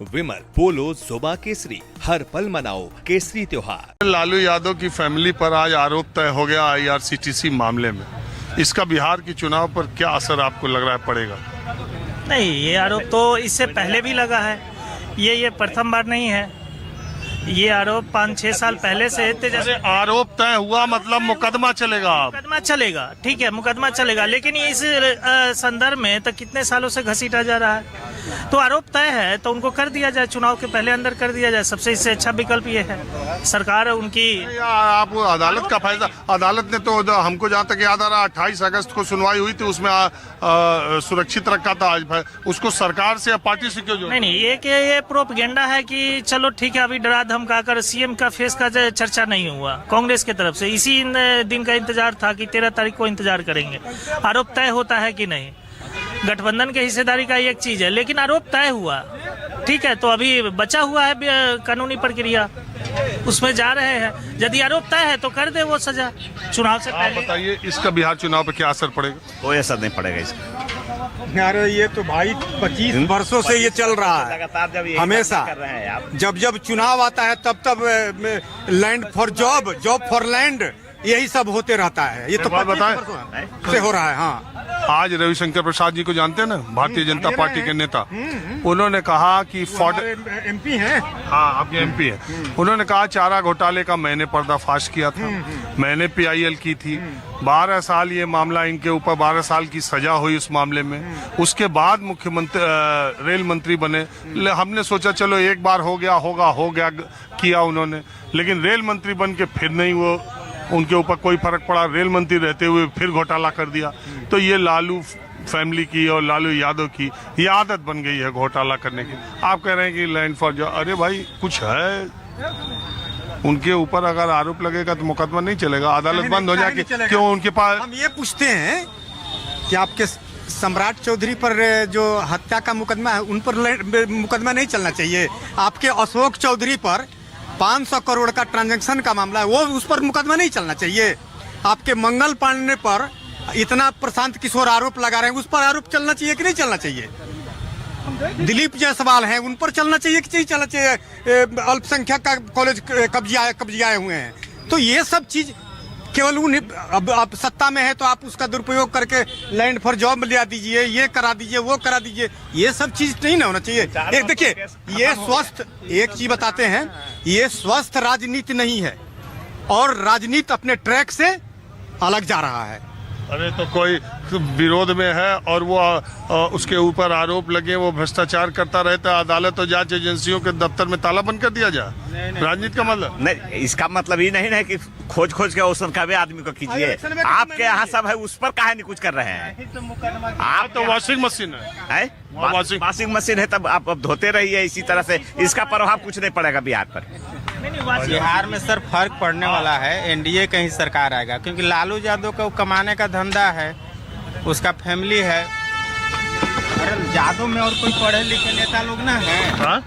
विमल पोलो जोबा केसरी, हर पल मनाओ केसरी त्योहार। लालू यादव की फैमिली पर आज आरोप तय हो गया IRCTC मामले में। इसका बिहार के चुनाव पर क्या असर आपको लग रहा है पड़ेगा? नहीं, ये आरोप तो इससे पहले भी लगा है। ये प्रथम बार नहीं है। ये आरोप 5-6 साल पहले से अरे आरोप तय हुआ मतलब मुकदमा चलेगा। मुकदमा चलेगा, ठीक है, मुकदमा चलेगा, लेकिन ये इस संदर्भ में तो कितने सालों से घसीटा जा रहा है। तो आरोप तय है तो उनको कर दिया जाए, चुनाव के पहले अंदर कर दिया जाए। सबसे इससे अच्छा विकल्प ये है। सरकार उनकी आप अदालत का फैसला, अदालत ने तो हमको जहाँ तक याद आ रहा 28 अगस्त को सुनवाई हुई थी, उसमें सुरक्षित रखा था। आज उसको सरकार से या पार्टी से क्यों जोड़ा? नहीं, ये प्रोपगेंडा है कि चलो ठीक है, अभी डरा धमका कर सीएम का फेस का चर्चा नहीं हुआ कांग्रेस की तरफ से। इसी दिन का इंतजार था कि 13 तारीख को इंतजार करेंगे। आरोप तय होता है कि नहीं, गठबंधन के हिस्सेदारी का एक चीज है, लेकिन आरोप तय हुआ, ठीक है, तो अभी बचा हुआ है कानूनी प्रक्रिया, उसमें जा रहे हैं। यदि आरोप तय है तो कर दे वो सजा चुनाव से पहले। बताइए इसका बिहार चुनाव पर क्या असर पड़ेगा? कोई असर नहीं पड़ेगा इसका। अरे ये तो भाई 25 वर्षों से ये चल रहा है, लगातार जब हमेशा कर रहे हैं आप। जब चुनाव आता है तब land for job, job for land, यही सब होते रहता है। ये तो 25 वर्षों से हो रहा है। हाँ, आज रविशंकर प्रसाद जी को जानते हैं ना, भारतीय जनता पार्टी के नेता, उन्होंने कहा कि MP हैं। हाँ, आपके MP हैं। उन्होंने कहा चारा घोटाले का मैंने पर्दाफाश किया था, मैंने PIL की थी, 12 साल ये मामला, इनके ऊपर 12 साल की सजा हुई उस मामले में। उसके बाद मुख्यमंत्री रेल मंत्री बने। हमने सोचा चलो एक बार हो गया किया उन्होंने, लेकिन रेल मंत्री बन के फिर नहीं वो उनके ऊपर कोई फर्क पड़ा। रेल मंत्री रहते हुए फिर घोटाला कर दिया। तो ये लालू फैमिली की और लालू यादव की ये आदत बन गई है घोटाला करने की। आप कह रहे हैं कि लैंड फॉर जॉब, अरे भाई कुछ है, उनके ऊपर अगर आरोप लगेगा तो मुकदमा नहीं चलेगा, अदालत बंद हो जाएगी। क्यों उनके पास? हम ये पूछते हैं कि आपके सम्राट चौधरी पर जो हत्या का मुकदमा है, उन पर मुकदमा नहीं चलना चाहिए? आपके अशोक चौधरी पर 500 करोड़ का ट्रांजैक्शन का मामला है, वो उस पर मुकदमा नहीं चलना चाहिए? आपके मंगल पांडे पर इतना प्रशांत किशोर आरोप लगा रहे हैं, उस पर आरोप चलना चाहिए कि नहीं चलना चाहिए? दिलीप जायसवाल हैं, उन पर चलना चाहिए कि नहीं चलना चाहिए? अल्पसंख्यक का कॉलेज कब्जियाए हुए हैं। तो ये सब चीज केवल उन्हें, अब आप सत्ता में है तो आप उसका दुरुपयोग करके लैंड फॉर जॉब लिया दीजिए, ये करा दीजिए, वो करा दीजिए, ये सब चीज नहीं ना होना चाहिए। एक देखिए, ये स्वस्थ, एक चीज बताते हैं, ये स्वस्थ राजनीति नहीं है और राजनीति अपने ट्रैक से अलग जा रहा है। अरे तो कोई विरोध में है और वो उसके ऊपर आरोप लगे, वो भ्रष्टाचार करता रहता है, अदालत और जांच एजेंसियों के दफ्तर में ताला बंद कर दिया जाए? राजनीति का मतलब नहीं, इसका मतलब ये नहीं है कि खोज के औसत का भी आदमी को कीजिए। आपके यहाँ सब है, उस पर काहे नहीं कुछ कर रहे हैं? आप तो वॉशिंग मशीन है, वॉशिंग मशीन है, तब आप अब धोते रहिए इसी तरह से। इसका प्रभाव कुछ नहीं पड़ेगा बिहार पर। बिहार में सर फर्क पड़ने वाला है, NDA का ही सरकार आएगा, क्योंकि लालू यादव को कमाने का धंधा है, उसका फैमिली है। अरे यादव में और कोई पढ़े लिखे नेता लोग ना है?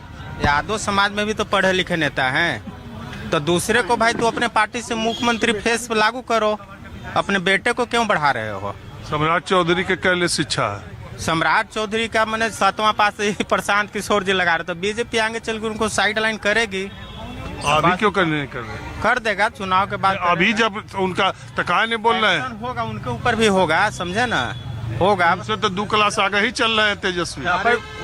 यादव समाज में भी तो पढ़े लिखे नेता हैं। तो दूसरे को भाई, तू अपने पार्टी से मुख्यमंत्री फेस पे लागू करो, अपने बेटे को क्यों बढ़ा रहे हो? सम्राट चौधरी के क्या शिक्षा है? सम्राट चौधरी का मैंने 7वां पास प्रशांत किशोर जी लगा रहे, तो बीजेपी आगे चल के उनको साइड लाइन करेगी। अभी क्यों नहीं कर रहे? कर देगा चुनाव के बाद। अभी जब उनका तकाय नहीं बोल रहे हैं, होगा उनके ऊपर भी होगा, समझे ना, होगा। हमसे तो 2 क्लास आगे ही चल रहे हैं तेजस्वी।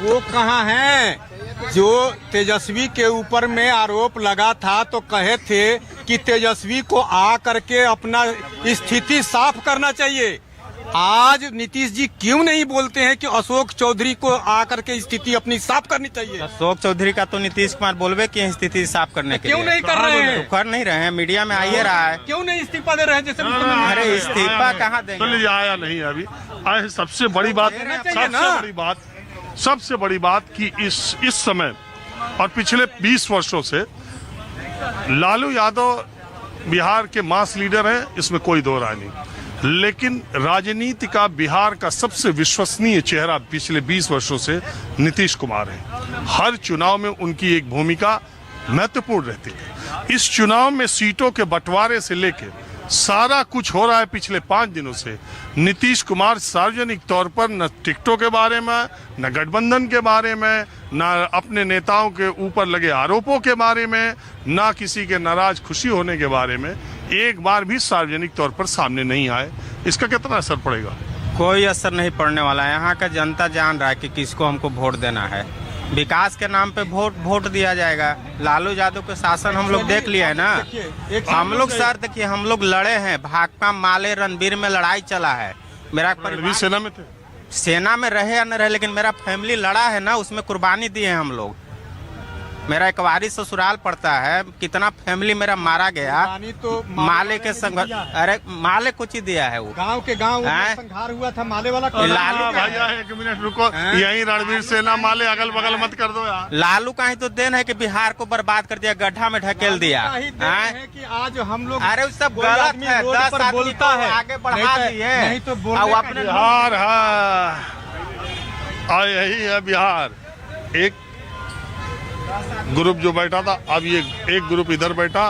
वो कहाँ हैं जो तेजस्वी के ऊपर में आरोप लगा था? तो कहे थे कि तेजस्वी को आ करके अपना स्थिति साफ करना चाहिए। आज नीतीश जी क्यों नहीं बोलते हैं कि अशोक चौधरी को आकर के स्थिति अपनी साफ करनी चाहिए? अशोक चौधरी का तो नीतीश कुमार बोलवे की स्थिति साफ करने के क्यों नहीं कर रहे हैं? तो कर नहीं रहे हैं, मीडिया में आ ही रहा है। क्यों नहीं इस्तीफा दे रहे हैं? जैसे अरे इस्तीफा कहाँ देंगे? चलिए, आया नहीं अभी आए। सबसे बड़ी बात कि इस समय और पिछले 20 वर्षों से लालू यादव बिहार के मास लीडर हैं, इसमें कोई दो राय नहीं। लेकिन राजनीति का बिहार का सबसे विश्वसनीय चेहरा पिछले 20 वर्षों से नीतीश कुमार है। हर चुनाव में उनकी एक भूमिका महत्वपूर्ण रहती है। इस चुनाव में सीटों के बंटवारे से लेकर सारा कुछ हो रहा है पिछले 5 दिनों से। नीतीश कुमार सार्वजनिक तौर पर न टिकटों के बारे में, न गठबंधन के बारे में, न अपने नेताओं के ऊपर लगे आरोपों के बारे में, न किसी के नाराज खुशी होने के बारे में एक बार भी सार्वजनिक तौर पर सामने नहीं आए। इसका कितना असर पड़ेगा? कोई असर नहीं पड़ने वाला है। यहाँ का जनता जान रहा है कि किसको हमको वोट देना है। विकास के नाम पे वोट दिया जाएगा। लालू यादव के शासन हम लोग देख लिया है ना। हम लोग सर देखिए, हम लोग लड़े हैं, भाकपा माले रणबीर में लड़ाई चला है। मेरा परिवार सेना में थे, सेना में रहे या न रहे, लेकिन मेरा फैमिली लड़ा है ना, उसमें कुर्बानी दी है हम लोग। मेरा एक वारी ससुराल पड़ता है, कितना फैमिली मेरा मारा गया। तो माले के संघर्ष, अरे माले कुछ ही दिया है वो। गांव के गांव संघार हुआ था माले वाला। लालू भैया 1 मिनट रुको, यही रणवीर सेना माले अगल बगल मत कर दो यार। लालू का ही तो देन है कि बिहार को बर्बाद कर दिया, गड्ढा में ढकेल दिया है कि आज हम लोग, अरे सब गलत है। 10 आदमी बोलता है, आगे बढ़ा दिए नहीं तो अपने बिहार है, यही है बिहार। एक ग्रुप जो बैठा था, अब ये एक ग्रुप इधर बैठा,